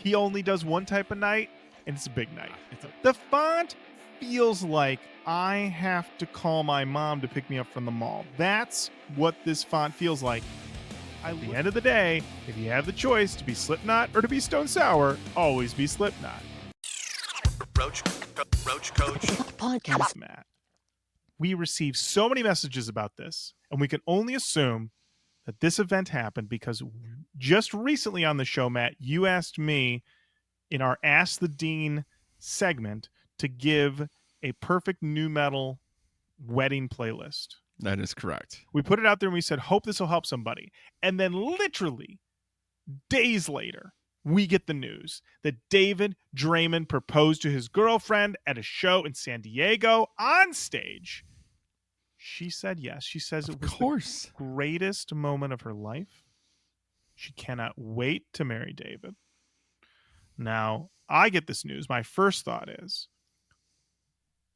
He only does one type of night, and it's a big night. The font feels like I have to call my mom to pick me up from the mall. That's what this font feels like. At the end of the day, if you have the choice to be Slipknot or to be Stone Sour, always be Slipknot. Roach Koach Podcast. Matt, we received so many messages about this, and we can only assume that this event happened because just recently on the show, Matt, you asked me in our Ask the Dean segment to give a perfect nu metal wedding playlist. That is correct. We put it out there and we said, hope this will help somebody. And then literally days later, we get the news that David Draymond proposed to his girlfriend at a show in San Diego on stage. She said yes. She says it was the greatest moment of her life. She cannot wait to marry David. Now, I get this news. My first thought is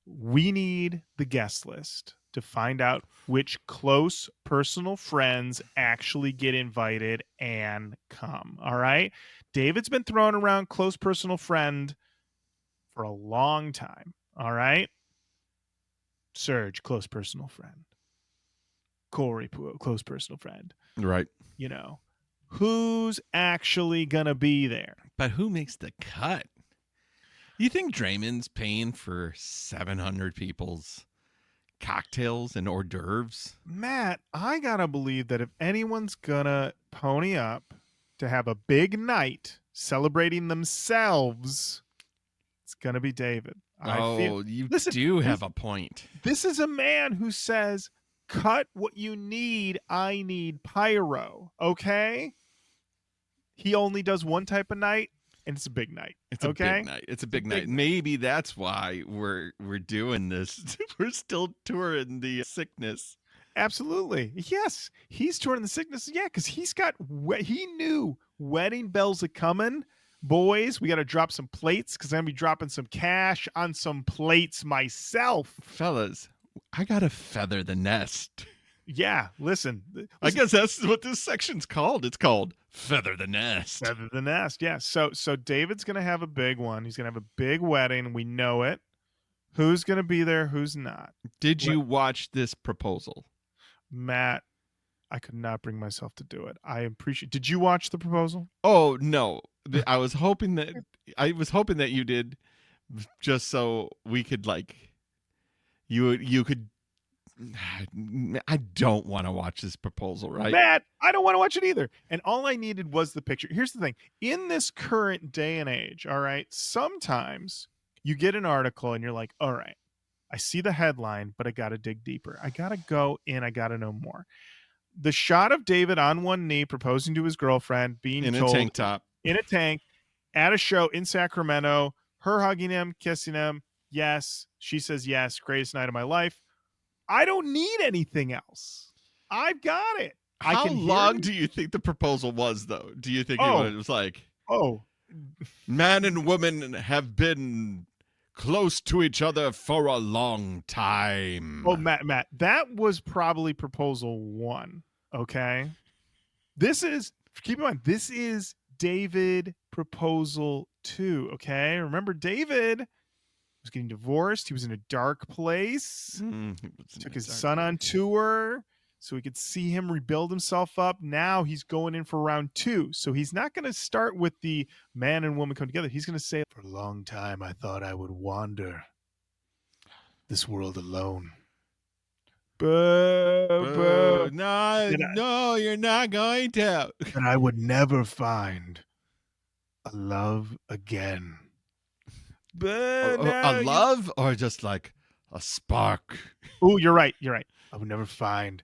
we need the guest list to find out which close personal friends actually get invited and come. All right. David's been throwing around close personal friend for a long time. All right. Serge, close personal friend. Corey, close personal friend. Right. You know, who's actually going to be there? But who makes the cut? You think Draymond's paying for 700 people's cocktails and hors d'oeuvres? Matt, I gotta believe that if anyone's gonna pony up to have a big night celebrating themselves, it's gonna be David. You do have a point. This is a man who says, cut what you need. I need pyro. Okay? He only does one type of night, and it's a big night. It's a big night. It's a big night. Maybe that's why we're doing this. We're still touring the sickness. Absolutely. Yes. He's touring the sickness. Yeah, because he knew wedding bells are coming. Boys, we got to drop some plates because I'm going to be dropping some cash on some plates myself. Fellas, I got to feather the nest. Yeah, listen. I guess that's what this section's called. It's called Feather the Nest. Feather the Nest, yeah. So David's going to have a big one. He's going to have a big wedding. We know it. Who's going to be there? Who's not? Did you watch this proposal? Matt, I could not bring myself to do it. I appreciate. Did you watch the proposal? Oh, no. I was hoping that you did, just so we could you could. I don't want to watch this proposal, right? Matt, I don't want to watch it either. And all I needed was the picture. Here's the thing. In this current day and age, all right, sometimes you get an article and you're like, all right, I see the headline, but I got to dig deeper. I got to go in. I got to know more. The shot of David on one knee proposing to his girlfriend, being in told, a tank top, in a tank, at a show in Sacramento, her hugging him, kissing him. Yes. She says, yes, greatest night of my life. I don't need anything else. I've got it. How long do you think the proposal was, though? Do you think it was like, man and woman have been close to each other for a long time? Oh, Matt, that was probably proposal 1. Okay. Keep in mind, this is David proposal 2. Okay. Remember, David was getting divorced. He was in a dark place. Took his son on tour so we could see him rebuild himself up. Now he's going in for round 2. So he's not going to start with the man and woman come together. He's going to say, for a long time, I thought I would wander this world alone. Boo. No, you're not going to. And I would never find a love again. A love or just like a spark? Oh, you're right. I would never find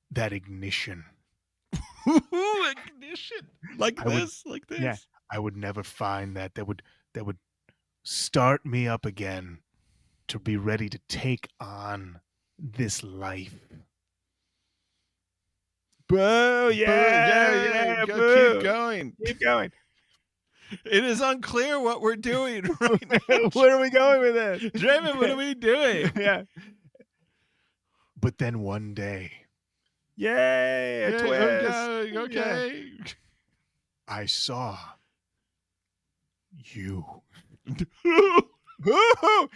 that ignition. Ignition like this. Yeah, I would never find that would start me up again to be ready to take on this life. Boo! Yeah. Keep going. It is unclear what we're doing right now. Where are we going with this? Draymond, what are we doing? Yeah. But then one day, yay, a twist. Okay. I saw you.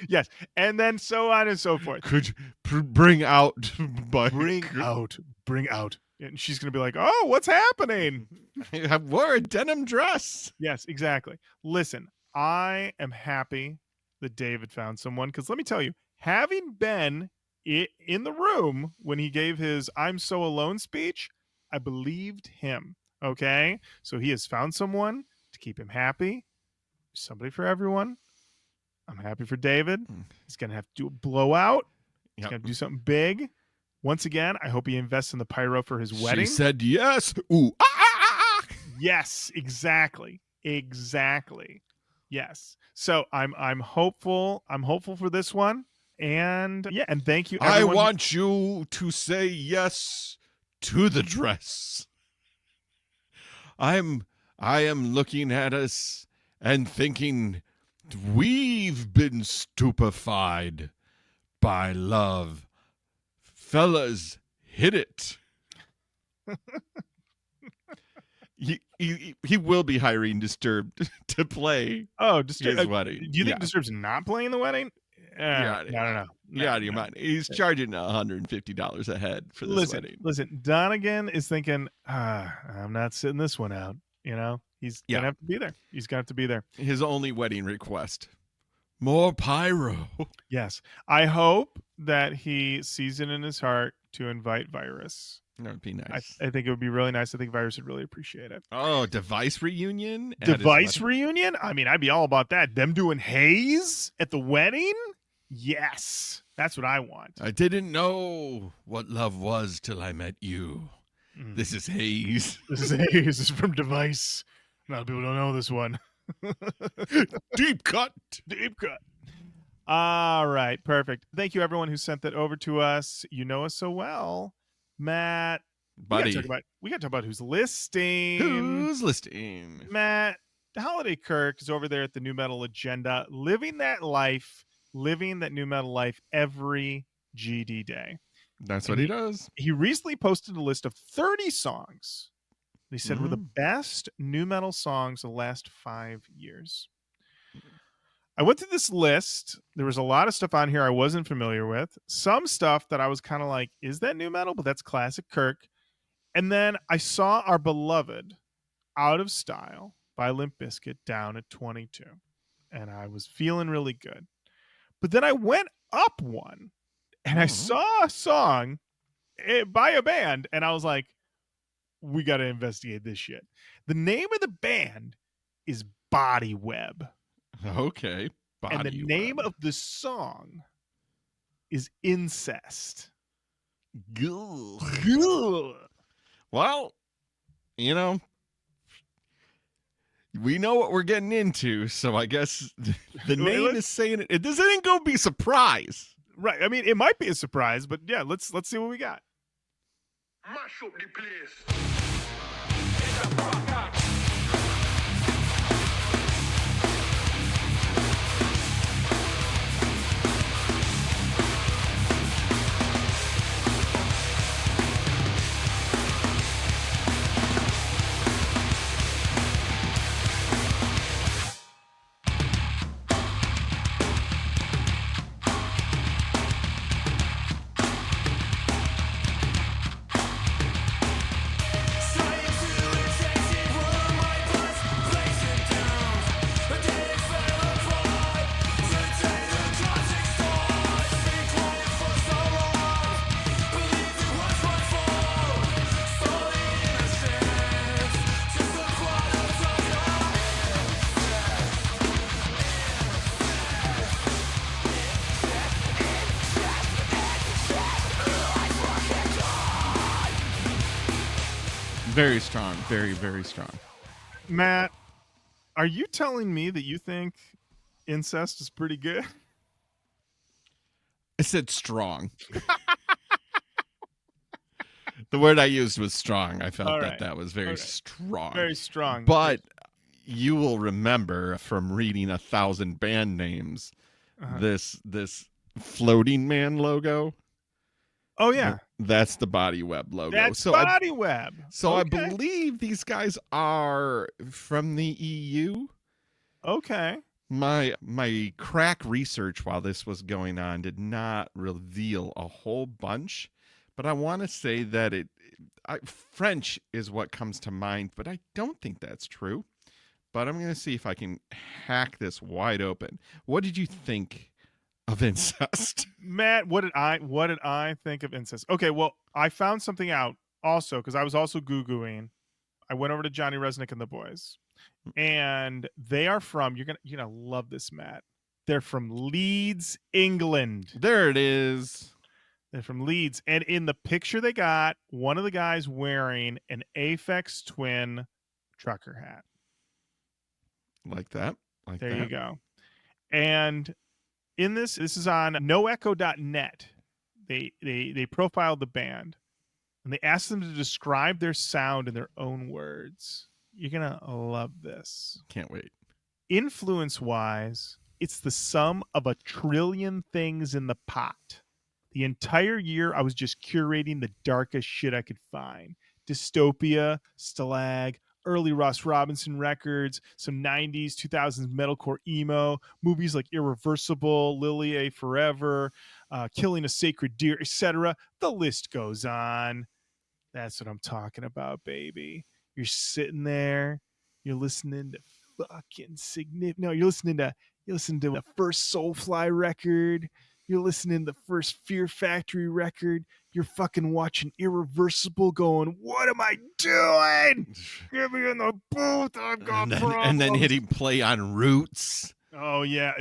Yes, and then so on and so forth. Could you bring out my Bring out. And she's going to be like, oh, what's happening? I wore a denim dress. Yes, exactly. Listen, I am happy that David found someone because let me tell you, having been in the room when he gave his I'm so alone speech, I believed him. Okay. So he has found someone to keep him happy, somebody for everyone. I'm happy for David. He's going to have to do a blowout. He's Yep. going to do something big. Once again, I hope he invests in the pyro for his wedding. She said yes. Ooh. Yes, exactly. Exactly. Yes. So I'm hopeful. I'm hopeful for this one. And yeah, and thank you. I Everyone. want you to say yes to the dress. I am looking at us and thinking we've been stupefied by love. Fellas, hit it. He will be hiring Disturbed to play his wedding. Do you think Disturbed's not playing the wedding? Yeah, No. You're out of your mind. He's charging $150 a head for this wedding. Listen, Donegan is thinking, I'm not sitting this one out. You know, he's going to have to be there. He's going to have to be there. His only wedding request. More pyro. Yes. I hope that he sees it in his heart to invite Virus. That would be nice. I think it would be really nice. I think Virus would really appreciate it. Oh, Device reunion? Device reunion? I mean, I'd be all about that. Them doing haze at the wedding? Yes. That's what I want. I didn't know what love was till I met you. This is haze. This is haze. This is from Device. A lot of people don't know this one. Deep cut. Deep cut. All right. Perfect. Thank you, everyone who sent that over to us. You know us so well. Matt, buddy, we got to talk about who's listing. Who's listing? Matt, Holiday Kirk is over there at the New Metal Agenda, living that new metal life every GD day. That's what he does. He recently posted a list of 30 songs. They said were the best new metal songs of the last 5 years. I went through this list. There was a lot of stuff on here I wasn't familiar with. Some stuff that I was kind of like, is that new metal? But that's classic Kirk. And then I saw our beloved Out of Style by Limp Bizkit down at 22. And I was feeling really good. But then I went up one and I saw a song by a band. And I was like, we got to investigate this shit. The name of the band is Body Web. Okay. And the name of the song is Incest. Well, you know, we know what we're getting into, so I guess the name is saying it. This ain't gonna be a surprise. Right. I mean, it might be a surprise, but yeah, let's see what we got. Mash up the place. Very strong. Very, very strong. Matt, are you telling me that you think Incest is pretty good? I said strong. The word I used was strong. I felt that was very strong. Very strong. But you will remember from reading 1,000 band names, this floating man logo. Oh, yeah. That's the Body Web logo. That's Body Web. So I believe these guys are from the EU. Okay. My crack research while this was going on did not reveal a whole bunch, but I want to say that French is what comes to mind, but I don't think that's true. But I'm going to see if I can hack this wide open. What did you think of incest? Matt, what did I think of incest? Okay, well, I found something out also because I was also Googling. I went over to Johnny Resnick and the boys, and they are from you're gonna love this, Matt. They're from Leeds, England. There it is. They're from Leeds, and in the picture they got, one of the guys wearing an Aphex Twin trucker hat. Like that. Like There that. you go. And in this is on noecho.net. They profiled the band and they asked them to describe their sound in their own words. You're gonna love this. Can't wait. Influence wise, it's the sum of a trillion things in the pot. The entire year, I was just curating the darkest shit I could find: dystopia, stalag, early Ross Robinson records, some 90s, 2000s metalcore emo, movies like Irreversible, Lily A. Forever, Killing a Sacred Deer, etc. The list goes on. That's what I'm talking about, baby. You're sitting there, you're listening to fucking significant. No, you're listening to the first Soulfly record. You're listening to the first Fear Factory record. You're fucking watching Irreversible, going, "What am I doing? Get me in the booth. I've got And then, problems." and then hitting play on Roots. Oh yeah.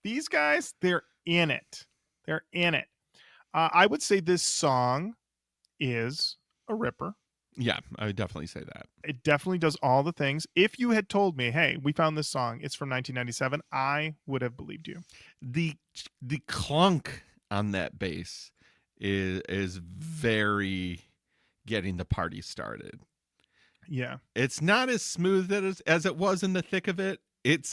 These guys, they're in it. They're in it. I would say this song is a ripper. Yeah, I would definitely say that. It definitely does all the things. If you had told me, "Hey, we found this song, it's from 1997," I would have believed you. The clunk on that bass is very getting the party started. Yeah. It's not as smooth as it was in the thick of it. It's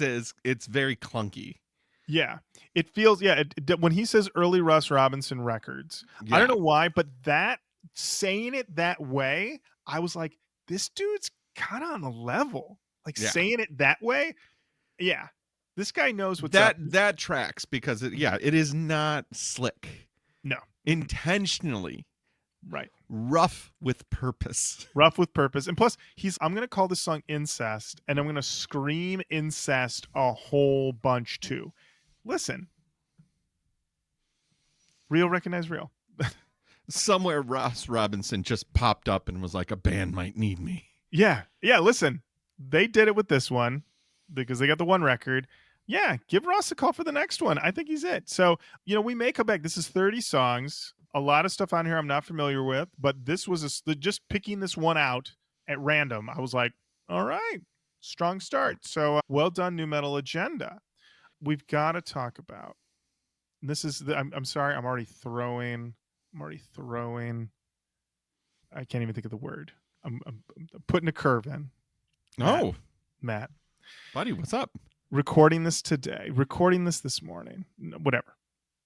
very clunky. Yeah. It feels, when he says early Russ Robinson records, I don't know why, but that saying it that way, I was like, this dude's kind of on the level. Like saying it that way. Yeah. This guy knows what's up. That tracks because it is not slick. No. Intentionally. Right. Rough with purpose. Rough with purpose. And plus, I'm going to call this song incest, and I'm going to scream incest a whole bunch too. Listen. Real recognize real. Somewhere Ross Robinson just popped up and was like, a band might need me. Yeah. Yeah, listen. They did it with this one because they got the one record. Yeah, give Ross a call for the next one. I think he's it. So, we may come back. This is 30 songs. A lot of stuff on here I'm not familiar with, but this was just picking this one out at random. I was like, all right, strong start. So well done, New Metal Agenda. We've got to talk about, this is, I'm sorry, I'm already throwing. I can't even think of the word. I'm putting a curve in. Matt. Buddy, what's up? Recording this this morning. No, whatever.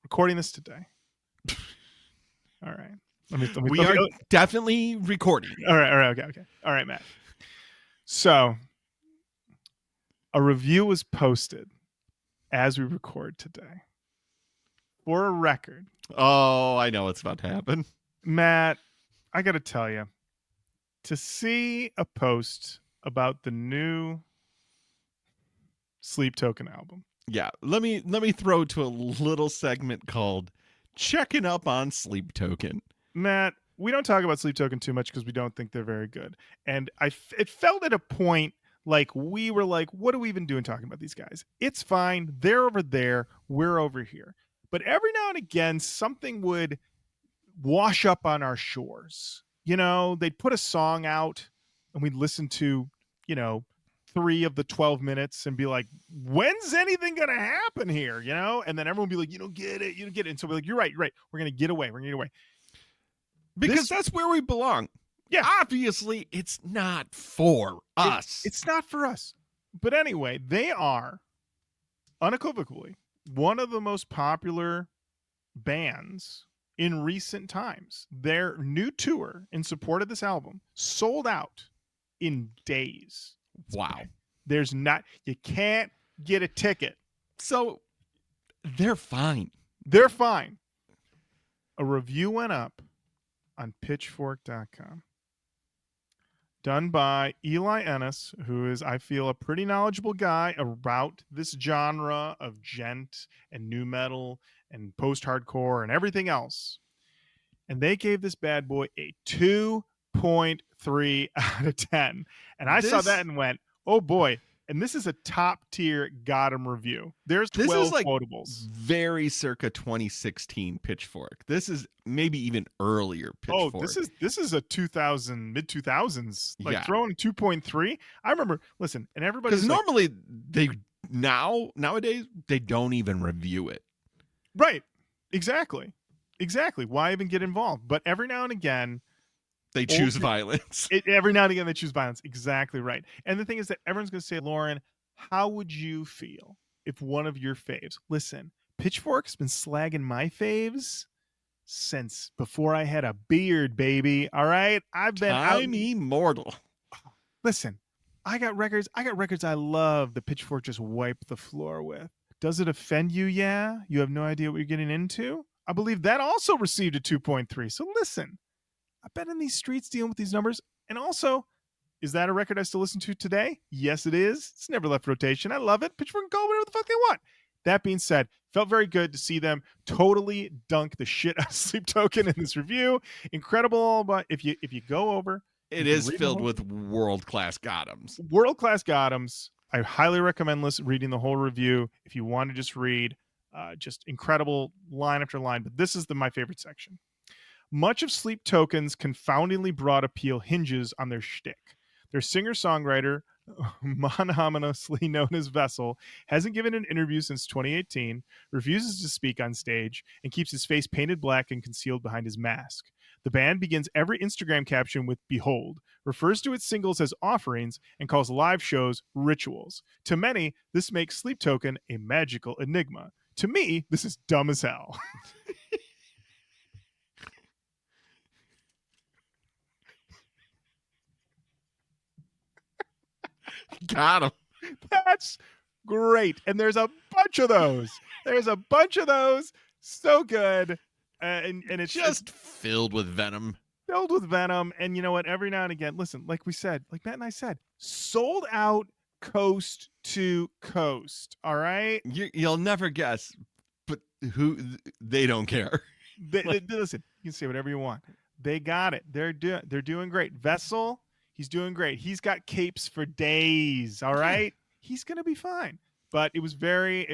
Recording this today. All right. We are definitely recording. All right. Okay. All right, Matt. So, a review was posted as we record today for a record. Oh, I know what's about to happen. Matt, I got to tell you, to see a post about the new Sleep Token album. Yeah, let me throw to a little segment called Checking Up on Sleep Token. Matt, we don't talk about Sleep Token too much because we don't think they're very good. And it felt at a point like we were like, what are we even doing talking about these guys? It's fine. They're over there. We're over here. But every now and again, something would wash up on our shores. They'd put a song out and we'd listen to, 3 of the 12 minutes and be like, when's anything going to happen here? And then everyone would be like, you don't get it. And so we're like, you're right. We're going to get away. Because that's where we belong. Yeah. Obviously, it's not for us. It's not for us. But anyway, they are unequivocally one of the most popular bands in recent times. Their new tour in support of this album sold out in days. Wow. There's not, you can't get a ticket. So they're fine. They're fine. A review went up on pitchfork.com. Done by Eli Ennis, who is, I feel, a pretty knowledgeable guy about this genre of gent and nu metal and post-hardcore and everything else. And they gave this bad boy a 2.3 out of 10. And I saw that and went, oh boy. And this is a top tier Gotham review. There's 12 this is like quotables. Very circa 2016 Pitchfork. This is maybe even earlier Pitchfork. Oh, this is a 2000 mid 2000s. Like Yeah. throwing 2.3. I remember. Listen, and everybody's because like, normally they nowadays they don't even review it. right? Exactly. Why even get involved? But every now and again, They choose violence. Every now and again, they choose violence. Exactly right. And the thing is that everyone's going to say, Lauren, how would you feel if one of your faves? Listen, Pitchfork's been slagging my faves since before I had a beard, baby. All right, I've been Time immortal. Listen, I got records I love that Pitchfork just wiped the floor with. Does it offend you? Yeah, you have no idea what you're getting into. I believe that also received a 2.3. So listen. I've been in these streets dealing with these numbers. And also, is that a record I still listen to today? Yes, it is. It's never left rotation. I love it. Pitchfork can go whatever the fuck they want. That being said, felt very good to see them totally dunk the shit out of Sleep Token in this review. Incredible. But if you go over, it is filled with world-class Gothams. World-class Gothams. I highly recommend reading the whole review if you want to just read just incredible line after line. But this is my favorite section. Much of Sleep Token's confoundingly broad appeal hinges on their shtick. Their singer-songwriter, mononymously known as Vessel, hasn't given an interview since 2018, refuses to speak on stage, and keeps his face painted black and concealed behind his mask. The band begins every Instagram caption with "Behold," refers to its singles as offerings, and calls live shows rituals. To many, this makes Sleep Token a magical enigma. To me, this is dumb as hell. Got him. That's great. And there's a bunch of those. So good. And it's just filled with venom. Filled with venom. And you know what? Every now and again, listen, like we said, like Matt and I said, sold out coast to coast. All right? You'll never guess, but they don't care. Listen, you can say whatever you want. They got it. They're doing great. Vessel, he's doing great. He's got capes for days. All right. He's going to be fine. But it was very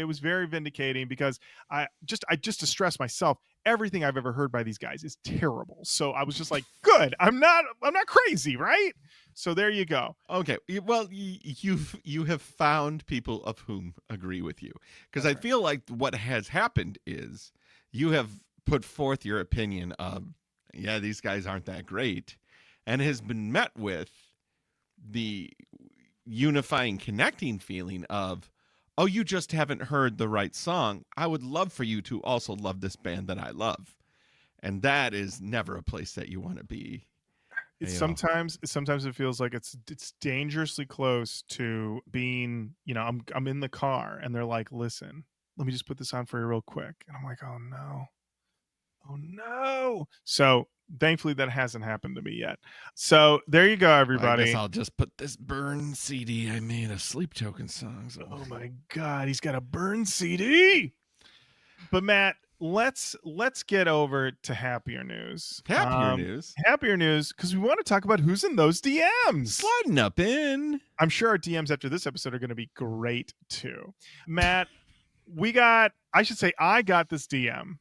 vindicating because I just to stress myself, everything I've ever heard by these guys is terrible. So I was just like, good. I'm not crazy, right? So there you go. Okay. Well, you have found people of whom agree with you, because I feel like what has happened is you have put forth your opinion of, yeah, these guys aren't that great, and has been met with the unifying, connecting feeling of, oh, you just haven't heard the right song. I would love for you to also love this band that I love. And that is never a place that you want to be. It's sometimes it feels like it's dangerously close to being, I'm in the car and they're like, listen, let me just put this on for you real quick. And I'm like, oh no. So thankfully that hasn't happened to me yet. So there you go, everybody. I guess I'll just put this burn CD I made of Sleep Token songs. Oh my God, he's got a burn CD. But Matt, let's get over to happier news. Happier news, because we want to talk about who's in those DMs. Sliding up in. I'm sure our DMs after this episode are going to be great too. Matt, I got this DM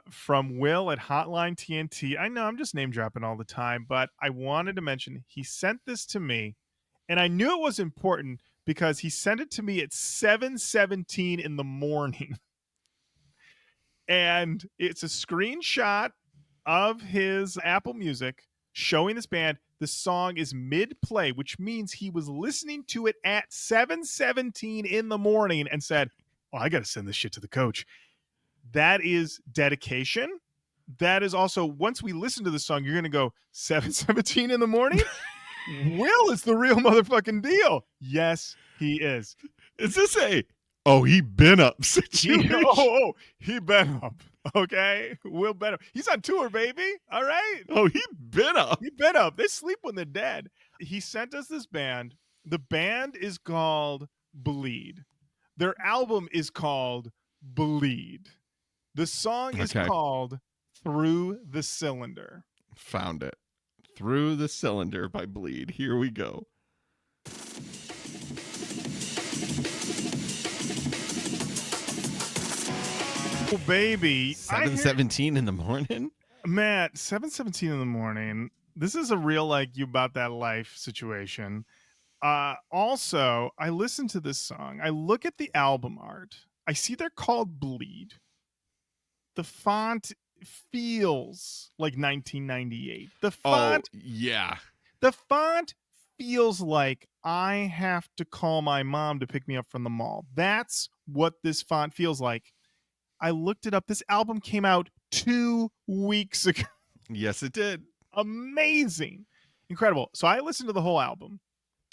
from Will at Hotline TNT. I know I'm just name dropping all the time, but I wanted to mention he sent this to me, and I knew it was important because he sent it to me at 7:17 in the morning. And it's a screenshot of his Apple Music showing this band. The song is mid-play, which means he was listening to it at 7:17 in the morning and said, oh, I got to send this shit to the coach. That is dedication. That is also, once we listen to the song, you're going to go 7:17 in the morning. Will is the real motherfucking deal. Yes, he is. Is this he been up He, situation? he been up. Okay, Will been up. He's on tour, baby. All right, He been up. he been up. They sleep when they're dead. He sent us this band. The band is called Bleed. Their album is called Bleed. The song is Okay. called Through the Cylinder. Found it. Through the Cylinder by Bleed. Here we go. Oh, baby. 7:17 in the morning? Matt, 7:17 in the morning. This is a real like you about that life situation. Also, I listen to this song. I look at the album art. I see they're called Bleed. The font feels like 1998. Yeah. The font feels like I have to call my mom to pick me up from the mall. That's what this font feels like. I looked it up. This album came out 2 weeks ago. Yes, it did. Amazing. Incredible. So I listened to the whole album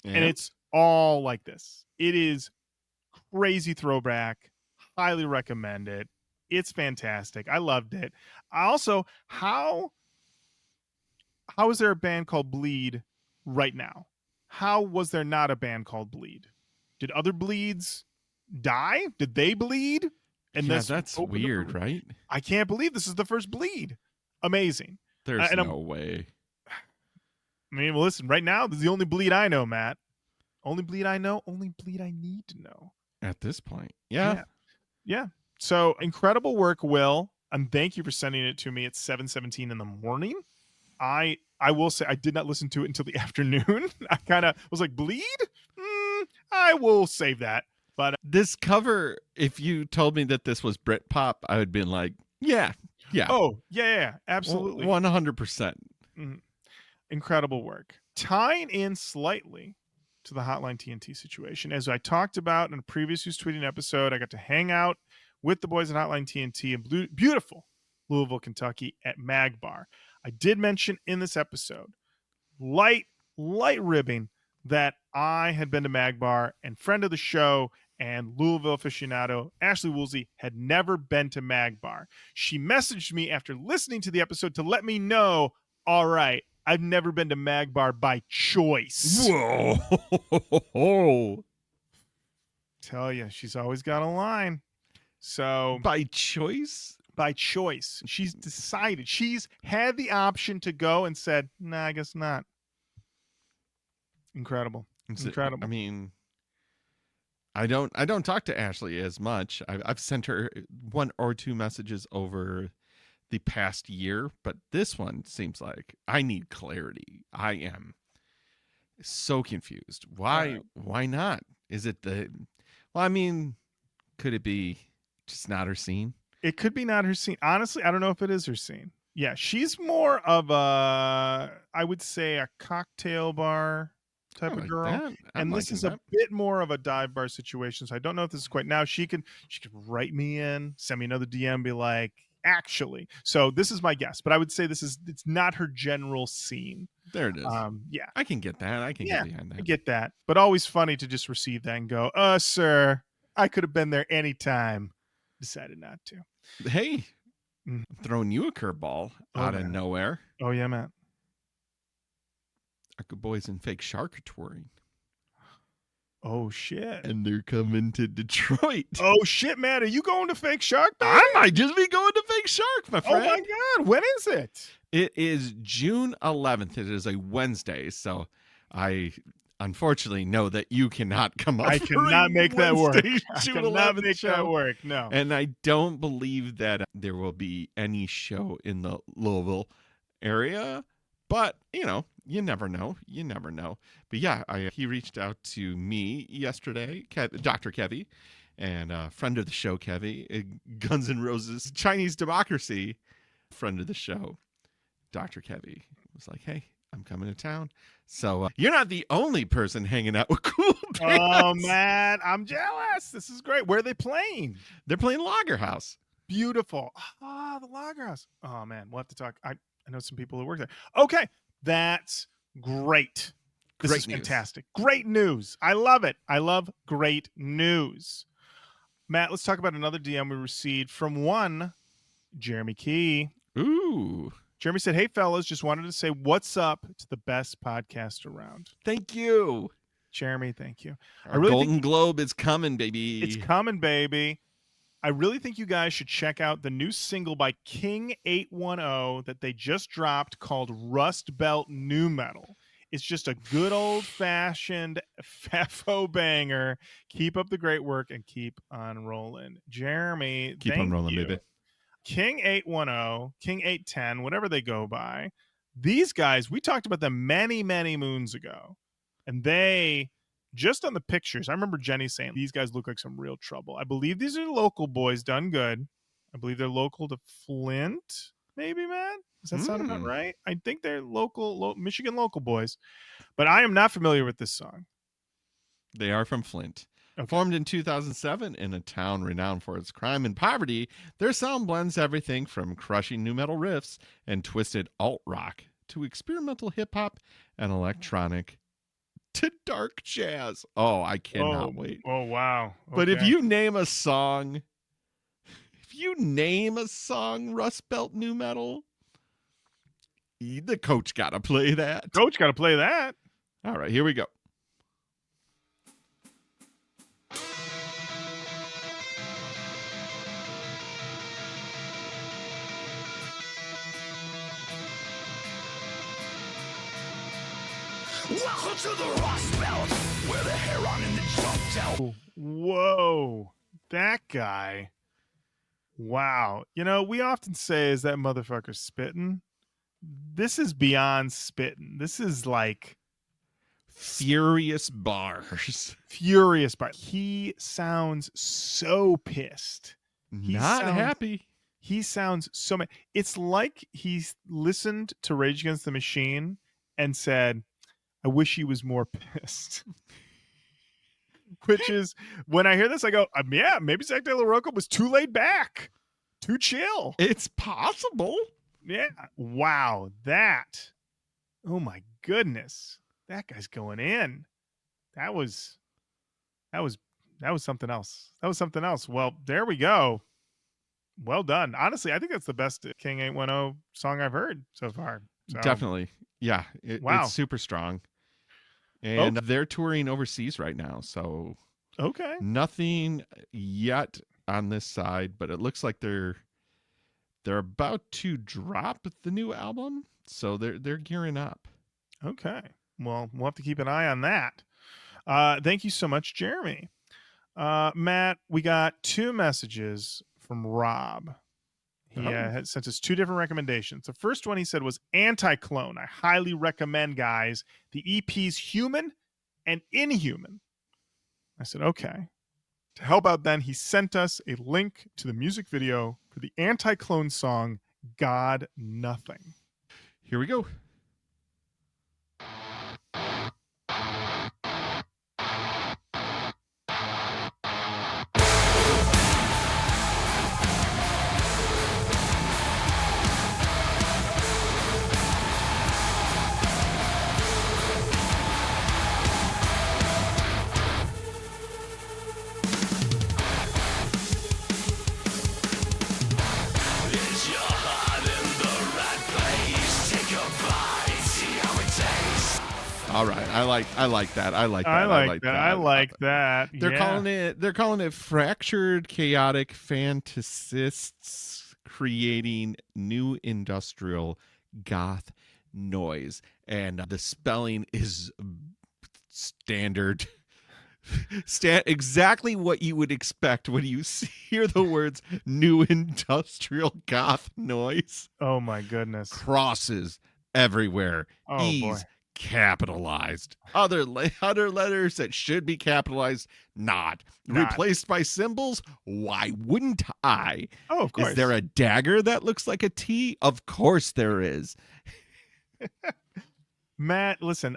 and Yeah. it's all like this. It is crazy throwback. Highly recommend it. It's fantastic. I loved it. I also, how is there a band called Bleed right now? How was there not a band called Bleed? Did other Bleeds die? Did they bleed? And yeah, this that's opened up weird, right? I can't believe this is the first Bleed. Amazing. There's and no way. I mean, well, listen, right now, this is the only Bleed I know, Matt. Only Bleed I know, only Bleed I need to know. At this point. Yeah. Yeah. So incredible work, Will. And thank you for sending it to me at 7:17 in the morning. I will say I did not listen to it until the afternoon. I kind of was like, Bleed? I will save that. But This cover, if you told me that this was Britpop, I would have been like, yeah. oh, yeah, absolutely. 100%. Incredible work. Tying in slightly to the Hotline TNT situation, as I talked about in a previous Who's Tweeting episode, I got to hang out with the boys at Hotline TNT in beautiful Louisville, Kentucky at Mag Bar. I did mention in this episode, light ribbing, that I had been to Mag Bar, and friend of the show and Louisville aficionado Ashley Woolsey had never been to Mag Bar. She messaged me after listening to the episode to let me know, all right, I've never been to Mag Bar by choice. Whoa. Tell you, she's always got a line. So By choice? By choice. She's decided. She's had the option to go and said, nah, I guess not. Incredible. Incredible. I mean, I don't talk to Ashley as much. I've sent her 1 or 2 messages over the past year, but this one seems like I need clarity. I am so confused. Why not? Is it well, I mean, could it be just not her scene? It could be not her scene. Honestly, I don't know if it is her scene. Yeah, she's more of I would say a cocktail bar type of girl. And this is a bit more of a dive bar situation. So I don't know if this is quite now. She could write me in, send me another DM, be like, actually. So this is my guess, but I would say it's not her general scene. There it is. Yeah. I can get that. I can get behind that. I get that. But always funny to just receive that and go, sir, I could have been there anytime. Decided not to. Hey, I'm throwing you a curveball out of nowhere. Oh, yeah, Matt. Our good boys in Fake Shark are touring. Oh, shit. And they're coming to Detroit. Oh, shit, Matt. Are you going to Fake Shark, baby? I might just be going to Fake Shark, my friend. Oh, my God. When is it? It is June 11th. It is a Wednesday, so I unfortunately know that you cannot come up. I cannot make that work. I cannot make that work. No. And I don't believe that there will be any show in the Louisville area, but you never know. You never know. But yeah, he reached out to me yesterday, Dr. Kevy, and friend of the show, Kevy, Guns N' Roses, Chinese Democracy, friend of the show, Dr. Kevy was like, hey, I'm coming to town. So you're not the only person hanging out with cool bands. Oh, man, I'm jealous. This is great. Where are they playing? They're playing Lager House. Beautiful. The Lager House. Oh, man, we'll have to talk. I know some people who work there. Okay, that's great. This is Great news. fantastic. Great news. I love it. I love great news. Matt, let's talk about another DM we received from one Jeremy Key. Ooh. Jeremy said, "Hey, fellas, just wanted to say what's up to the best podcast around." Thank you. Jeremy, thank you. Our Golden Globe is coming, baby. It's coming, baby. I really think you guys should check out the new single by King 810 that they just dropped called Rust Belt New Metal. It's just a good old-fashioned FAFO banger. Keep up the great work and keep on rolling. Jeremy, Keep thank on rolling, you. baby. King 810, King 810, whatever they go by. These guys, we talked about them many, many moons ago. And they, just on the pictures, I remember Jenny saying, these guys look like some real trouble. I believe these are local boys done good. I believe they're local to Flint, maybe, man? Does that sound about right? I think they're local, Michigan local boys. But I am not familiar with this song. They are from Flint. Okay. Formed in 2007 in a town renowned for its crime and poverty, their sound blends everything from crushing nu metal riffs and twisted alt rock to experimental hip hop and electronic to dark jazz. Oh, I cannot wait. Oh, wow. Okay. But if you name a song Rust Belt nu metal, the Koach got to play that. Coach got to play that. All right, here we go. Welcome to the Rust Belt, where the heron in the jump down. Whoa, that guy. Wow. You know, we often say, is that motherfucker spitting? This is beyond spitting. This is like furious bars. Furious bars. He sounds so pissed. Not happy. He sounds so mad. It's like he's listened to Rage Against the Machine and said, I wish he was more pissed. Which is, when I hear this, I go, yeah, maybe Zach De La Rocca was too laid back, too chill. It's possible. Yeah. Wow. That. Oh my goodness. That guy's going in. That was something else. That was something else. Well, there we go. Well done. Honestly, I think that's the best King 810 song I've heard so far. So. Definitely. Yeah. Wow. It's super strong. And they're touring overseas right now. So okay. Nothing yet on this side, but it looks like they're about to drop the new album. So they're gearing up. Okay. Well, we'll have to keep an eye on that. Thank you so much, Jeremy. Matt, we got 2 messages from Rob. He had sent us 2 different recommendations. The first one he said was Anti-Clone. I highly recommend, guys. The EP's Human and Inhuman. I said, okay. To help out then, he sent us a link to the music video for the Anti-Clone song, God Nothing. Here we go. All right, I like that. I like that. They're calling it fractured, chaotic fantasists creating new industrial goth noise, and the spelling is standard. Exactly what you would expect when you hear the words new industrial goth noise. Oh my goodness. Crosses everywhere. Oh E's boy. Capitalized. Other letters that should be capitalized, not. Replaced by symbols? Why wouldn't I? Oh, of course. Is there a dagger that looks like a T? Of course there is. Matt, listen,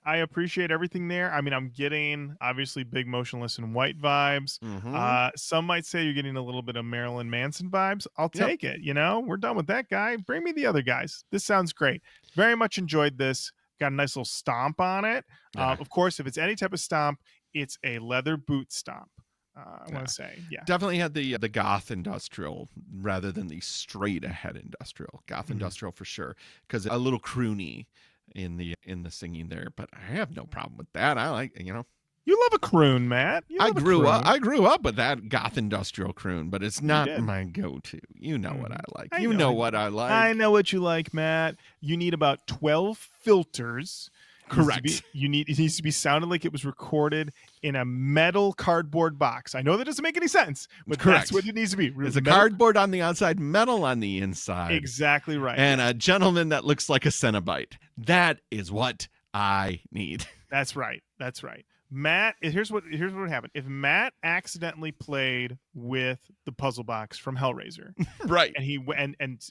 I appreciate everything there. I mean, I'm getting obviously big motionless and white vibes. Mm-hmm. Some might say you're getting a little bit of Marilyn Manson vibes. I'll take it. You know, we're done with that guy. Bring me the other guys. This sounds great. Very much enjoyed this. Got a nice little stomp on it. Yeah. Of course, if it's any type of stomp, it's a leather boot stomp. I want to say, yeah. Definitely had the goth industrial rather than the straight ahead industrial. Goth industrial for sure, because a little croony in the singing there. But I have no problem with that. I like, you know. You love a croon, Matt. I grew up with that goth industrial croon, but it's not my go-to. You know what I like. You know what I like. I know what you like, Matt. You need about 12 filters. Correct. It needs to be sounded like it was recorded in a metal cardboard box. I know that doesn't make any sense, but that's what it needs to be. It's a cardboard on the outside, metal on the inside. Exactly right. And a gentleman that looks like a Cenobite. That is what I need. That's right. That's right. Matt, here's what would happen. If Matt accidentally played with the puzzle box from Hellraiser, right, and he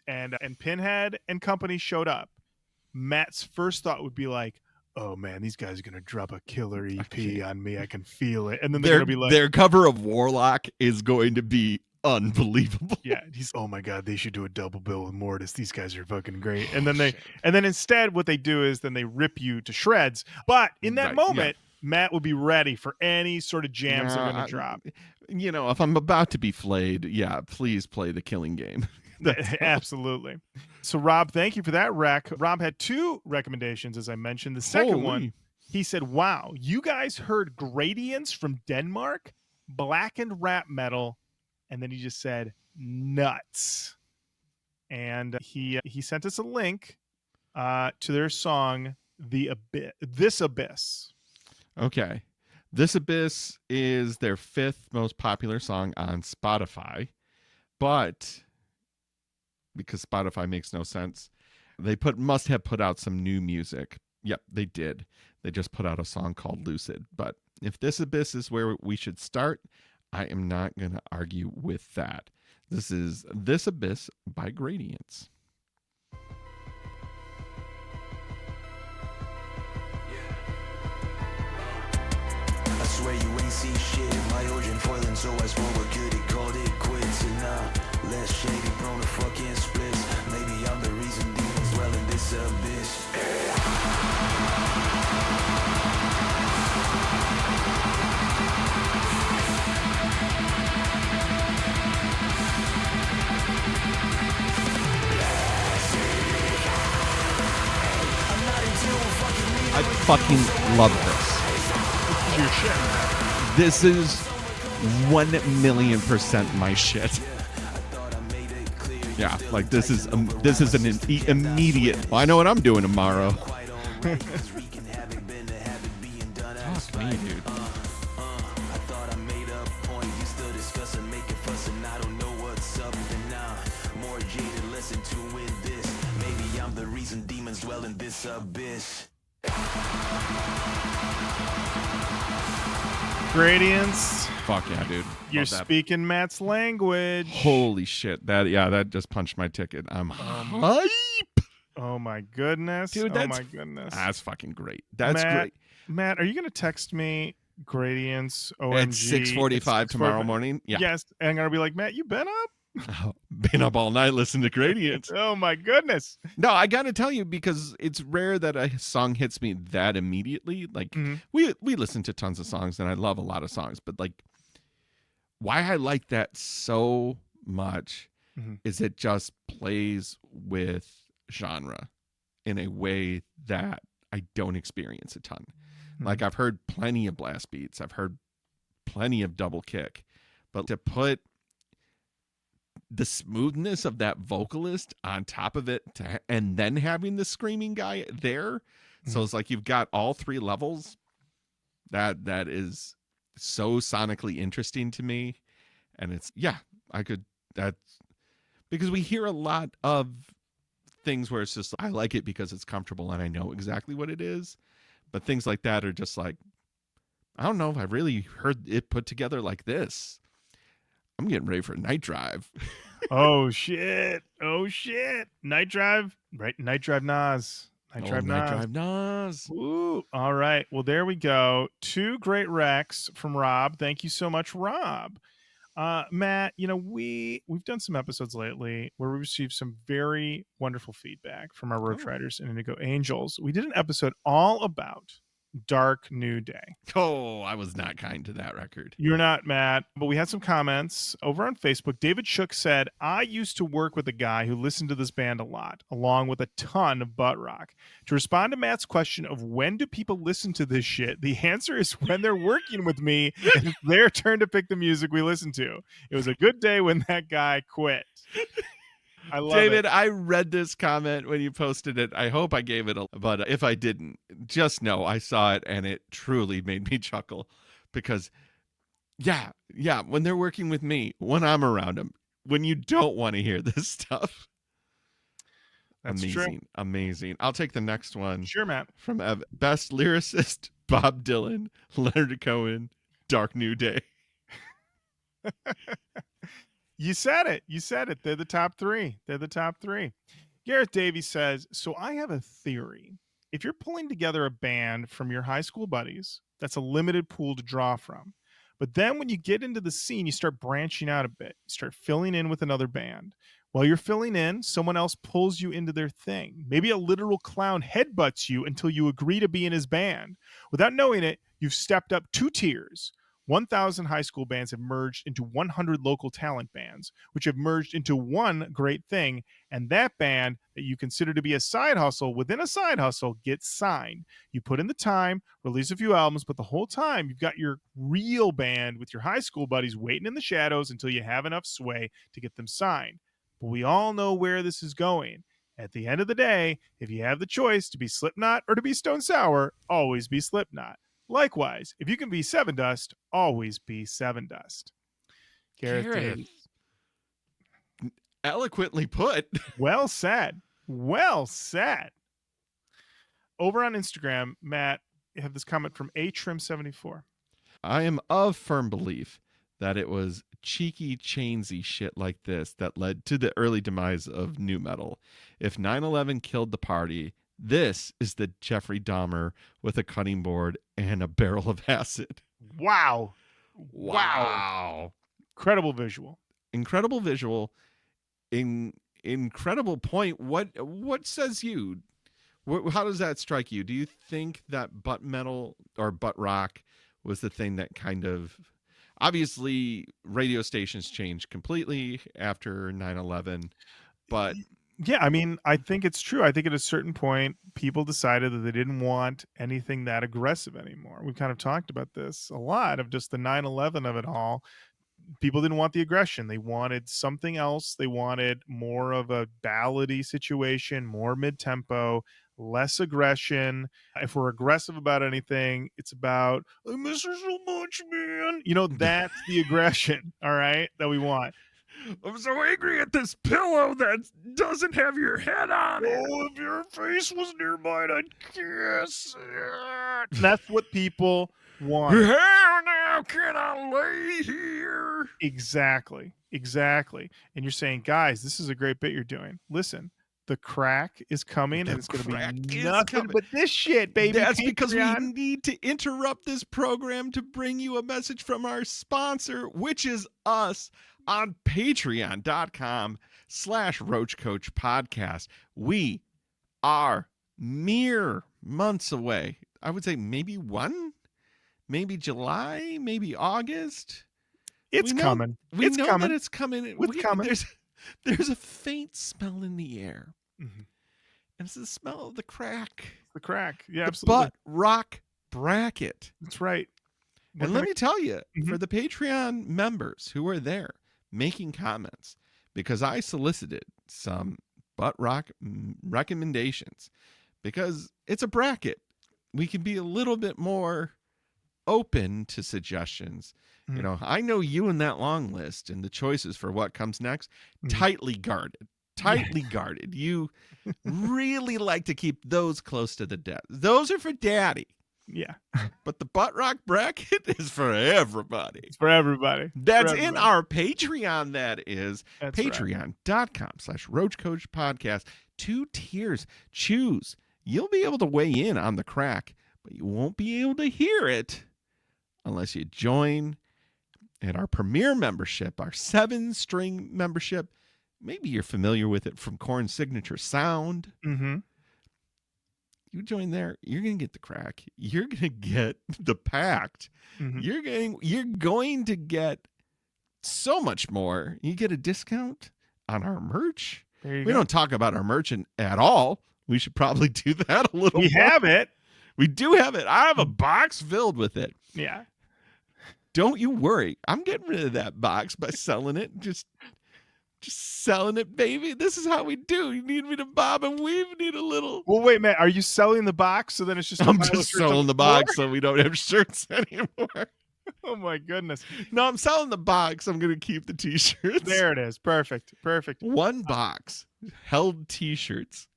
and Pinhead and company showed up, Matt's first thought would be like, "Oh man, these guys are gonna drop a killer EP on me. I can feel it." And then they're gonna be like, their cover of Warlock is going to be unbelievable. Yeah, oh my god, they should do a double bill with Mortis. These guys are fucking great. And then instead, what they do is then they rip you to shreds. But in that moment. Yeah. Matt would be ready for any sort of jams they're going to drop. You know, if I'm about to be flayed, please play the killing game. Absolutely. So, Rob, thank you for that rec. Rob had 2 recommendations, as I mentioned. The second one, he said, wow, you guys heard Gradients from Denmark, blackened rap metal, and then he just said, nuts. And he sent us a link to their song, This Abyss. Okay. This Abyss is their 5th most popular song on Spotify, but because Spotify makes no sense, they must have put out some new music. Yep, they did. They just put out a song called Lucid. But if This Abyss is where we should start, I am not going to argue with that. This is This Abyss by Gradients. I swear you ain't see shit. My origin foiling, so I forward good it called it quits. And now, less shady, prone to fucking splits. Maybe I'm the reason demons dwell in this abyss. I fucking love this. Your shit. This is 1,000,000% my shit. Yeah, like this is an immediate. Well, I know what I'm doing tomorrow. Fuck me, dude. Maybe I'm the reason demons dwell in this abyss. Gradients. Fuck yeah, dude. You're speaking Matt's language. Holy shit. That just punched my ticket. I'm hype. Oh my goodness. Dude, my goodness. That's fucking great. That's great. Matt, are you going to text me Gradients OMG at 6:45 tomorrow morning? Yeah. Yes. And I'm going to be like, Matt, you been up? Been up all night listening to Gradients. Oh my goodness. No, I gotta tell you, because it's rare that a song hits me that immediately. Like we listen to tons of songs and I love a lot of songs, but like why I like that so much is it just plays with genre in a way that I don't experience a ton. Like I've heard plenty of blast beats, I've heard plenty of double kick, but to put the smoothness of that vocalist on top of it and then having the screaming guy there, so it's like you've got all 3 levels. That is so sonically interesting to me. And it's that's because we hear a lot of things where it's just I like it because it's comfortable and I know exactly what it is, but things like that are just like, I don't know if I've really heard it put together like this. I'm getting ready for Night Drive. Oh shit. Night Drive. Right. Night Drive Nas. Night Drive Nas. Ooh. All right. Well, there we go. 2 great recs from Rob. Thank you so much, Rob. Matt, we've done some episodes lately where we received some very wonderful feedback from our Roach Oh. Riders and Indigo Angels. We did an episode all about Dark New Day. Oh, I was not kind to that record. You're not, Matt, but we had some comments over on Facebook. David Shook said, I used to work with a guy who listened to this band a lot, along with a ton of butt rock. To respond to Matt's question of when do people listen to this shit, the answer is when they're working with me and it's their turn to pick the music we listen to. It was a good day when that guy quit. I love David, it. I read this comment when you posted it. I hope I gave it but if I didn't, just know I saw it and it truly made me chuckle because yeah, when they're working with me, when I'm around them, when you don't want to hear this stuff. That's amazing, true. amazing. I'll take the next one. Sure, Matt. From Best Lyricist, Bob Dylan, Leonard Cohen, Dark New Day. You said it. You said it. They're the top three. Gareth Davies says, so I have a theory. If you're pulling together a band from your high school buddies, that's a limited pool to draw from. But then when you get into the scene, you start branching out a bit. You start filling in with another band. While you're filling in, someone else pulls you into their thing. Maybe a literal clown headbutts you until you agree to be in his band. Without knowing it, you've stepped up 2 tiers. 1,000 high school bands have merged into 100 local talent bands, which have merged into one great thing. And that band that you consider to be a side hustle within a side hustle gets signed. You put in the time, release a few albums, but the whole time you've got your real band with your high school buddies waiting in the shadows until you have enough sway to get them signed. But we all know where this is going. At the end of the day, if you have the choice to be Slipknot or to be Stone Sour, always be Slipknot. Likewise, if you can be Seven Dust, always be Seven Dust. Gareth Davies. Eloquently put. Well said. Well said. Over on Instagram, Matt, you have this comment from Atrim74. I am of firm belief that it was cheeky, chainsy shit like this that led to the early demise of nu metal. If 9/11 killed the party, this is the Jeffrey Dahmer with a cutting board and a barrel of acid. Wow. Wow. Incredible visual. Incredible visual. Incredible point. What says you? How does that strike you? Do you think that butt metal or butt rock was the thing that kind of... Obviously, radio stations changed completely after 9/11, but... Yeah, I mean, I think it's true. I think at a certain point, people decided that they didn't want anything that aggressive anymore. We've kind of talked about this a lot of just the 9/11 of it all. People didn't want the aggression. They wanted something else. They wanted more of a ballady situation, more mid-tempo, less aggression. If we're aggressive about anything, it's about, I miss her so much, man. That's the aggression, all right, that we want. I'm so angry at this pillow that doesn't have your head on it. Oh, if your face was nearby, I'd kiss it. That's what people want. How now can I lay here? Exactly. And you're saying, guys, this is a great bit you're doing. Listen, the crack is coming, and it's going to be nothing but this shit, baby. That's because we Patreon. need to interrupt this program to bring you a message from our sponsor, which is us, on patreon.com/Roach Koach Podcast. We are mere months away. I would say maybe July, maybe August. It's coming. We know that it's coming. It's coming. There's a faint smell in the air. Mm-hmm. And it's the smell of the crack. The crack. Yeah, the absolutely. butt rock bracket. That's right. And let me tell you, for the Patreon members who are there making comments, because I solicited some butt rock recommendations, because it's a bracket. We can be a little bit more open to suggestions. Mm-hmm. I know you in that long list and the choices for what comes next, tightly guarded. You really like to keep those close to the death. Those are for daddy. Yeah. But the butt rock bracket is for everybody. It's for everybody. That's in our Patreon. That is patreon.com/Roach Koach Podcast. 2 tiers. Choose. You'll be able to weigh in on the crack, but you won't be able to hear it unless you join And our premier membership, our 7-string membership, maybe you're familiar with it from Korn's signature sound. Mm-hmm. You join there, you're going to get the crack. You're going to get the pact. Mm-hmm. You're going to get so much more. You get a discount on our merch. There you We go. don't talk about our merch at all. We should probably do that a little We more. have it. We do have it. I have a box filled with it. Yeah. Don't you worry. I'm getting rid of that box by selling it. Just selling it, baby. This is how we do. You need me to bob and weave. Need a little. Well, wait, Matt. Are you selling the box so then it's just? I'm just selling the box so we don't have shirts anymore. Oh my goodness. No, I'm selling the box. I'm going to keep the t-shirts. There it is. Perfect. One box held t-shirts.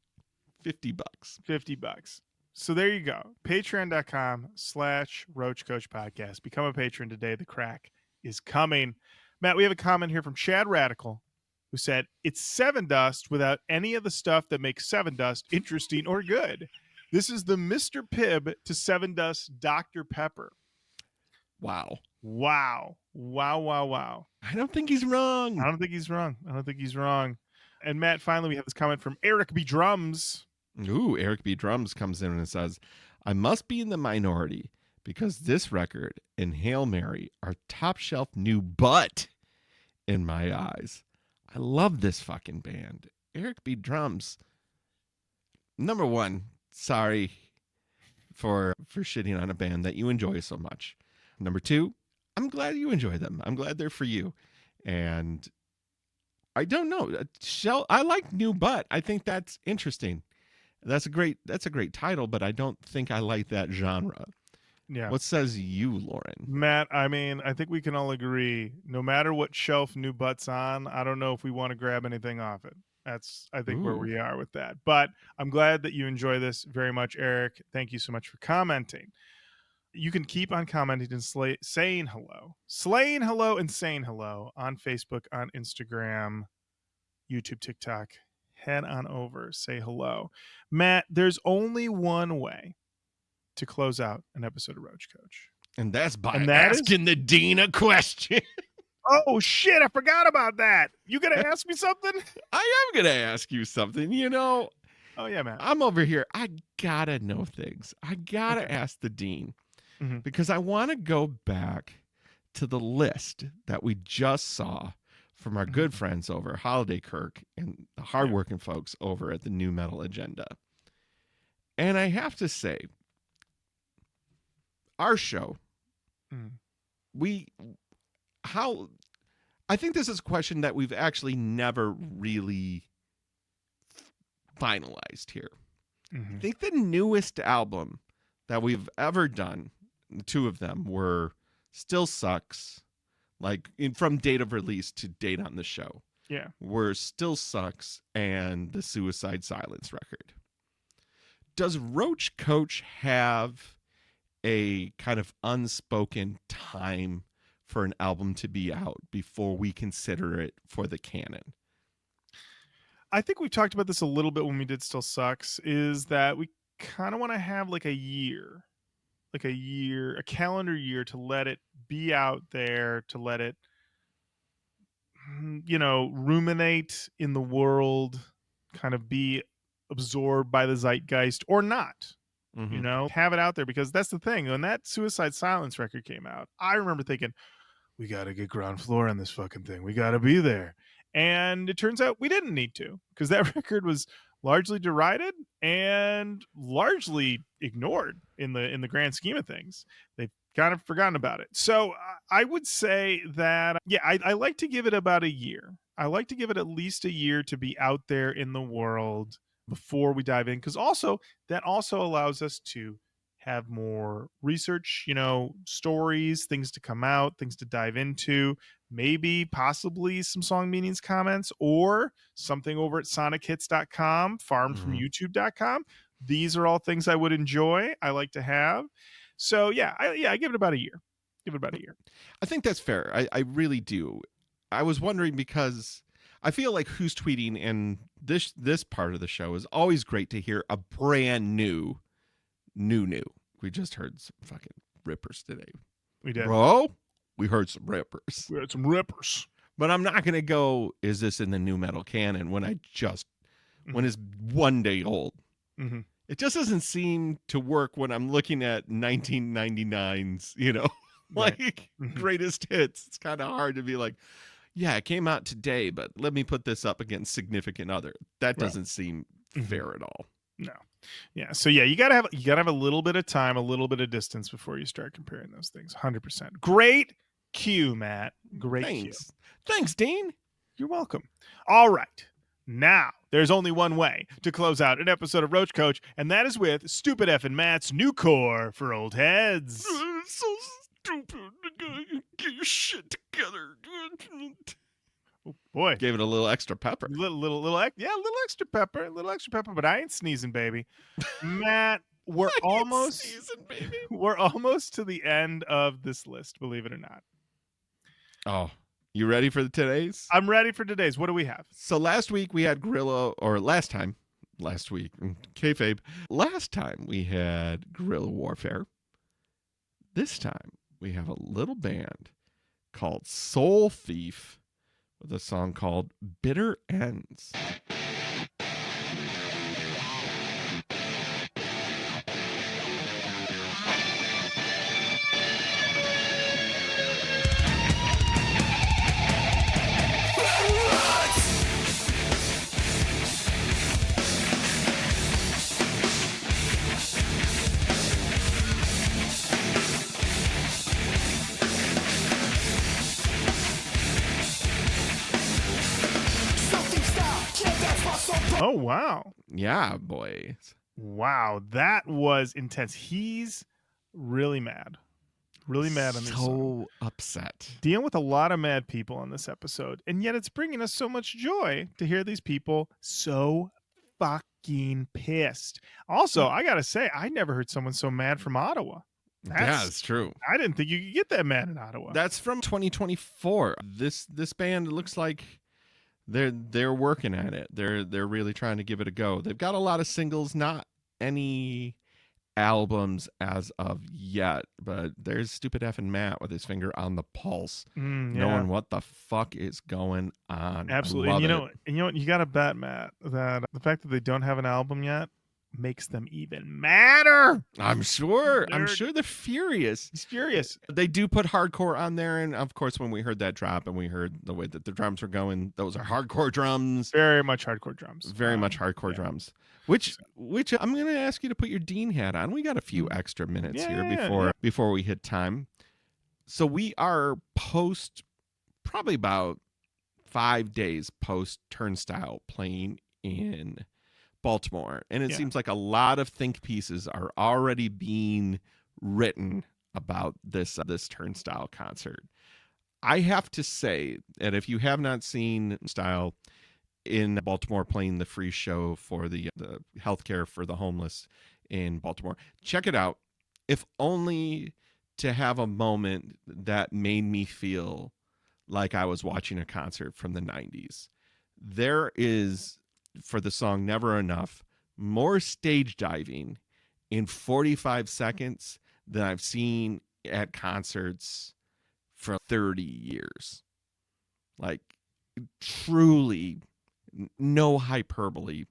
$50. $50. So there you go. Patreon.com/Roach Koach Podcast. Become a patron today. The crack is coming. Matt, we have a comment here from Chad Radical who said, "It's Seven Dust without any of the stuff that makes Seven Dust interesting or good. This is the Mr. Pibb to Seven Dust Dr. Pepper." Wow. Wow. I don't think he's wrong. I don't think he's wrong. And Matt, finally, we have this comment from Eric B. Drums. Ooh, Eric B. Drums comes in and says, I must be in the minority because this record and Hail Mary are top shelf new butt in my eyes. I love this fucking band. Eric B. Drums. Number one, sorry for shitting on a band that you enjoy so much. Number two, I'm glad you enjoy them. I'm glad they're for you. And I don't know. I like new butt. I think that's interesting. That's a great title, but I don't think I like that genre. Yeah. What says you, Lauren? Matt, I mean, I think we can all agree, no matter what shelf New Butt's on, I don't know if we want to grab anything off it. That's, I think, where we are with that. But I'm glad that you enjoy this very much, Eric. Thank you so much for commenting. You can keep on commenting and saying hello, slaying hello and saying hello on Facebook, on Instagram, YouTube, TikTok. Head on over, say hello. Matt, there's only one way to close out an episode of Roach Koach. And that's by that asking the dean a question. Oh, shit, I forgot about that. You going to ask me something? I am going to ask you something. You know, oh, yeah, man. I'm over here. I got to know things. I got to ask the dean because I want to go back to the list that we just saw from our good friends over Holiday Kirk and the hardworking folks over at the New Metal Agenda. And I have to say, our show, I think this is a question that we've actually never really finalized here. I think the newest album that we've ever done, the two of them were Still Sucks, like from date of release to date on the show. Yeah. Were Still Sucks and the Suicide Silence record. Does Roach Koach have a kind of unspoken time for an album to be out before we consider it for the canon? I think we talked about this a little bit when we did Still Sucks, is that we kind of want to have like a calendar year to let it be out there, to let it, ruminate in the world, kind of be absorbed by the zeitgeist or not. Have it out there, because that's the thing. When that Suicide Silence record came out, I remember thinking, we got to get ground floor on this fucking thing. We got to be there. And it turns out we didn't need to, because that record was largely derided and largely ignored in the grand scheme of things. They've kind of forgotten about it. So I would say that, I like to give it about a year. I like to give it at least a year to be out there in the world before we dive in, because that also allows us to have more research, stories, things to come out, things to dive into, maybe possibly some song meanings comments or something over at sonichits.com, farmed from youtube.com. These are all things I would enjoy. I like to have. So I give it about a year. I think that's fair. I really do. I was wondering because I feel like Who's Tweeting and this part of the show is always great to hear a brand new. We just heard some fucking rippers today. We did. Bro, we heard some rippers. We had some rippers. But I'm not going to go, is this in the new metal canon when when it's 1 day old? Mm-hmm. It just doesn't seem to work when I'm looking at 1999's, Right. greatest hits. It's kind of hard to be like, yeah, it came out today, but let me put this up against Significant Other. That doesn't seem fair at all. No. Yeah. So yeah, you gotta have a little bit of time, a little bit of distance before you start comparing those things. 100%. Great cue, Matt. Great cue. Thanks, Dean. You're welcome. All right. Now, there's only one way to close out an episode of Roach Koach, and that is with Stupid F and Matt's new core for old heads. So stupid. Get your shit together. Oh, boy. Gave it a little extra pepper. Little extra pepper. But I ain't sneezing, baby. Matt, we're almost sneezing, baby. We're almost to the end of this list, believe it or not. Oh, you ready for today's? I'm ready for today's. What do we have? So last week we had last week, kayfabe. Last time we had guerrilla warfare. This time we have a little band called Soul Thief with a song called Bitter Ends. Oh, wow. Yeah, boy. Wow, that was intense. He's really mad. Really mad on this song. So upset. Dealing with a lot of mad people on this episode, and yet it's bringing us so much joy to hear these people so fucking pissed. Also, I gotta say, I never heard someone so mad from Ottawa. That's true. I didn't think you could get that mad in Ottawa. That's from 2024. This band looks like they're working at it. They're really trying to give it a go. They've got a lot of singles, not any albums as of yet, but there's Stupid F and Matt with his finger on the pulse, knowing what the fuck is going on. Absolutely. And you know what? You got to bet, Matt, that the fact that they don't have an album yet makes them even madder. I'm sure they're furious. He's furious. They do put hardcore on there, and of course when we heard that drop and we heard the way that the drums were going, those are hardcore drums. Very much hardcore drums. Very much hardcore drums. Which I'm going to ask you to put your Dean hat on. We got a few extra minutes before we hit time. So we are probably about 5 days post Turnstile playing in Baltimore, and it seems like a lot of think pieces are already being written about this Turnstile concert. I have to say that if you have not seen Turnstile in Baltimore playing the free show for the healthcare for the homeless in Baltimore, check it out. If only to have a moment that made me feel like I was watching a concert from the 90s. There is, for the song Never Enough, more stage diving in 45 seconds than I've seen at concerts for 30 years. Like, truly, no hyperbole,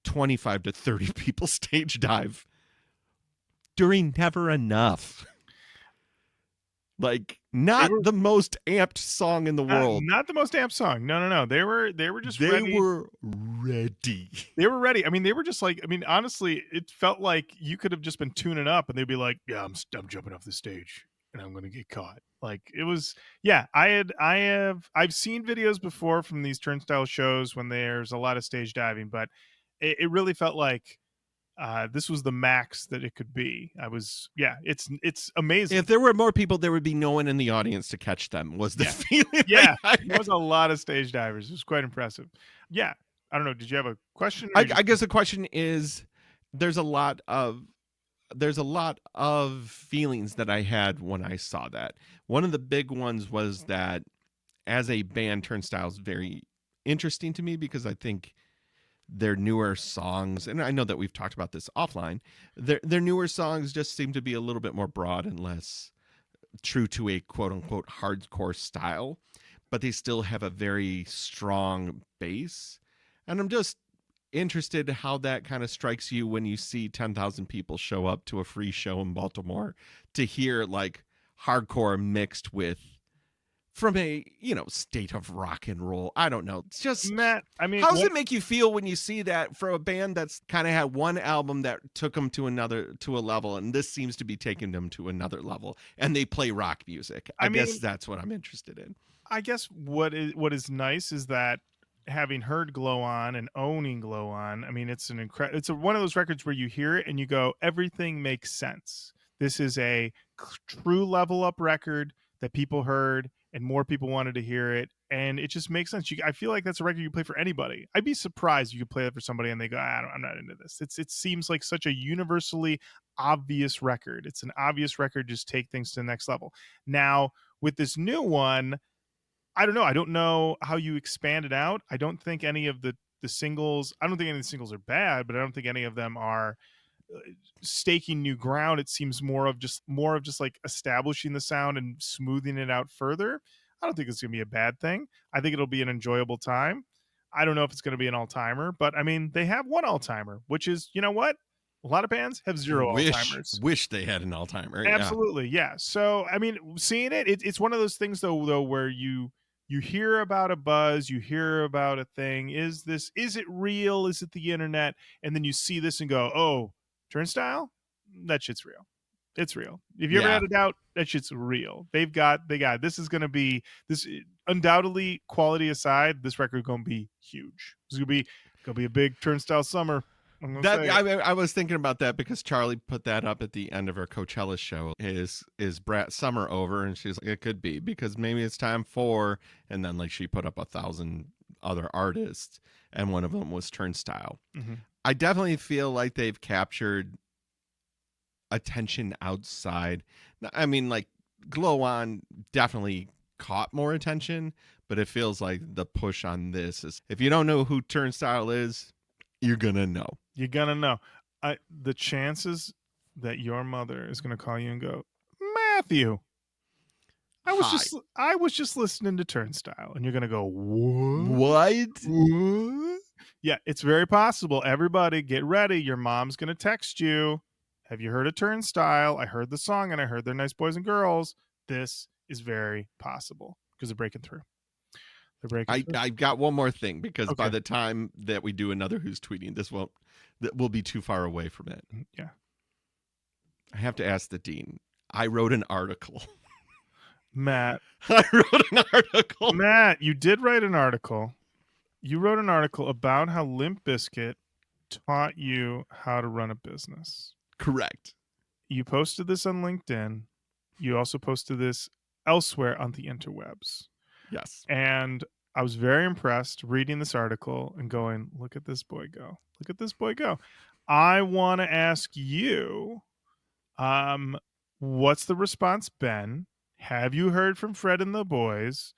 25 to 30 people stage dive during Never Enough. Like, the most amped song in the world. Not the most amped song. No. They were just ready. They were ready. They were ready. I mean, they were just like, honestly, it felt like you could have just been tuning up and they'd be like, yeah, I'm jumping off the stage and I'm going to get caught. Like, it was, I've seen videos before from these Turnstile shows when there's a lot of stage diving, but it really felt like this was the max that it could be. It's amazing. If there were more people, there would be no one in the audience to catch them, was the feeling. Yeah, there was a lot of stage divers. It was quite impressive. Yeah. I don't know. Did you have a question? I guess the question is, there's a lot of feelings that I had when I saw that. One of the big ones was that as a band, Turnstile is very interesting to me because I think their newer songs, and I know that we've talked about this offline, their newer songs just seem to be a little bit more broad and less true to a quote unquote hardcore style, but they still have a very strong base. And I'm just interested how that kind of strikes you when you see 10,000 people show up to a free show in Baltimore to hear like hardcore mixed with from a, state of rock and roll. I don't know. It's just, Matt, I mean, how does it make you feel when you see that for a band that's kind of had one album that took them to a level, and this seems to be taking them to another level, and they play rock music? I guess that's what I'm interested in. I guess what is nice is that having heard Glow On and owning Glow On, I mean, it's one of those records where you hear it and you go, everything makes sense. This is a true level up record that people heard and more people wanted to hear it, and it just makes sense. I feel like that's a record you play for anybody. I'd be surprised if you could play that for somebody and they go, I'm not into this. It seems like such a universally obvious record. It's an obvious record, just take things to the next level. Now, with this new one, I don't know. I don't know how you expand it out. I don't think any of the singles, I don't think any of the singles are bad, but I don't think any of them are staking new ground. It seems more of just like establishing the sound and smoothing it out further. I don't think it's gonna be a bad thing. I think it'll be an enjoyable time. I don't know if it's gonna be an all-timer, but I mean, they have one all-timer, which is, you know what, a lot of bands have zero all-timers. Wish they had an all-timer. Absolutely. Yeah. So I mean, seeing it's one of those things though where you hear about a buzz, you hear about a thing, is it real, is it the internet, and then you see this and go, oh, Turnstile, that shit's real. It's real. If you ever had a doubt, that shit's real. They got this is going to be, this undoubtedly, quality aside, this record is going to be huge. It's going to be a big Turnstile summer. I was thinking about that because Charlie put that up at the end of her Coachella show. Is Brat Summer over? And she's like, it could be, because maybe it's time for, and then like she put up 1,000 other artists, and one of them was Turnstile. Mm-hmm. I definitely feel like they've captured attention outside. I mean, like Glow On definitely caught more attention, but it feels like the push on this is, if you don't know who Turnstile is, you're gonna know. You're gonna know. The chances that your mother is gonna call you and go, Matthew, I was just listening to Turnstile, and you're gonna go, what? Yeah, it's very possible. Everybody get ready. Your mom's going to text you. Have you heard of Turnstile? I heard the song and I heard they're nice boys and girls. This is very possible because they're breaking through. I've got one more thing, because by the time that we do another Who's Tweeting, we'll be too far away from it. Yeah. I have to ask the Dean. I wrote an article. Matt. I wrote an article. Matt, you did write an article. You wrote an article about how Limp Bizkit taught you how to run a business. Correct. You posted this on LinkedIn. You also posted this elsewhere on the interwebs. Yes. And I was very impressed reading this article and going, look at this boy go. Look at this boy go. I want to ask you, what's the response been? Have you heard from Fred and the boys?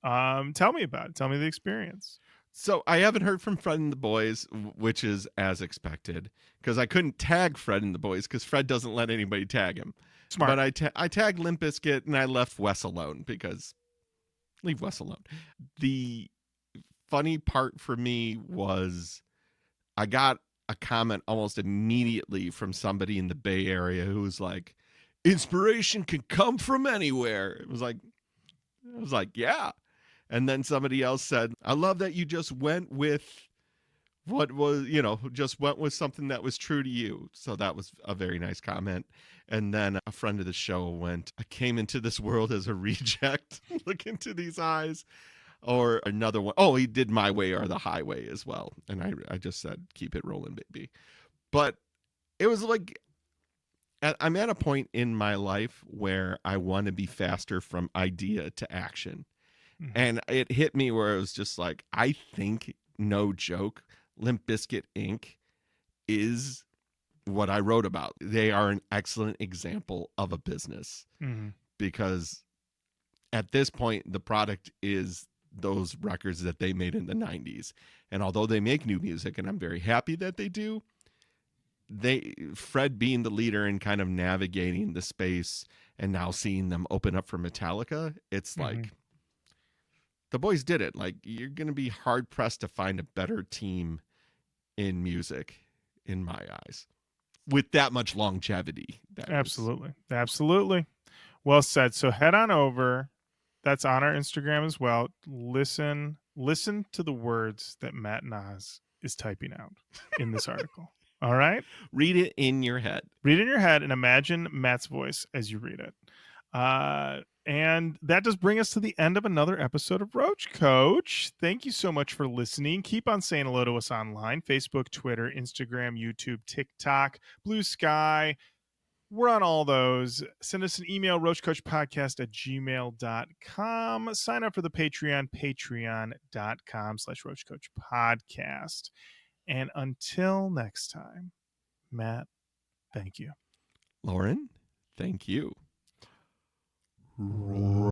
Tell me about it. Tell me the experience. So I haven't heard from Fred and the boys, which is as expected, because I couldn't tag Fred and the boys because Fred doesn't let anybody tag him. Smart. But I tagged Limp Bizkit, and I left Wes alone, because leave Wes alone. The funny part for me was I got a comment almost immediately from somebody in the Bay Area who was like, inspiration can come from anywhere. It was like, yeah. And then somebody else said, I love that you just went with what was, just went with something that was true to you. So that was a very nice comment. And then a friend of the show went, I came into this world as a reject. Look into these eyes. Or another one, oh, he did My Way or the Highway as well. And I just said, keep it rolling, baby. But it was like, I'm at a point in my life where I want to be faster from idea to action. Mm-hmm. And it hit me where it was just like, I think, no joke, Limp Bizkit Inc. is what I wrote about. They are an excellent example of a business, because at this point, the product is those records that they made in the 90s. And although they make new music, and I'm very happy that they do, Fred being the leader and kind of navigating the space and now seeing them open up for Metallica, it's like the boys did it. Like, you're going to be hard pressed to find a better team in music, in my eyes, with that much longevity. Absolutely. Absolutely. Well said. So head on over. That's on our Instagram as well. Listen to the words that Matt Nas is typing out in this article. All right? Read it in your head. Read it in your head and imagine Matt's voice as you read it. And that does bring us to the end of another episode of Roach Koach. Thank you so much for listening. Keep on saying hello to us online: Facebook, Twitter, Instagram, YouTube, TikTok, Blue Sky. We're on all those. Send us an email, roachcoachpodcast@gmail.com. Sign up for the Patreon, patreon.com/roachcoachpodcast. And until next time, Matt, thank you. Lauren, thank you.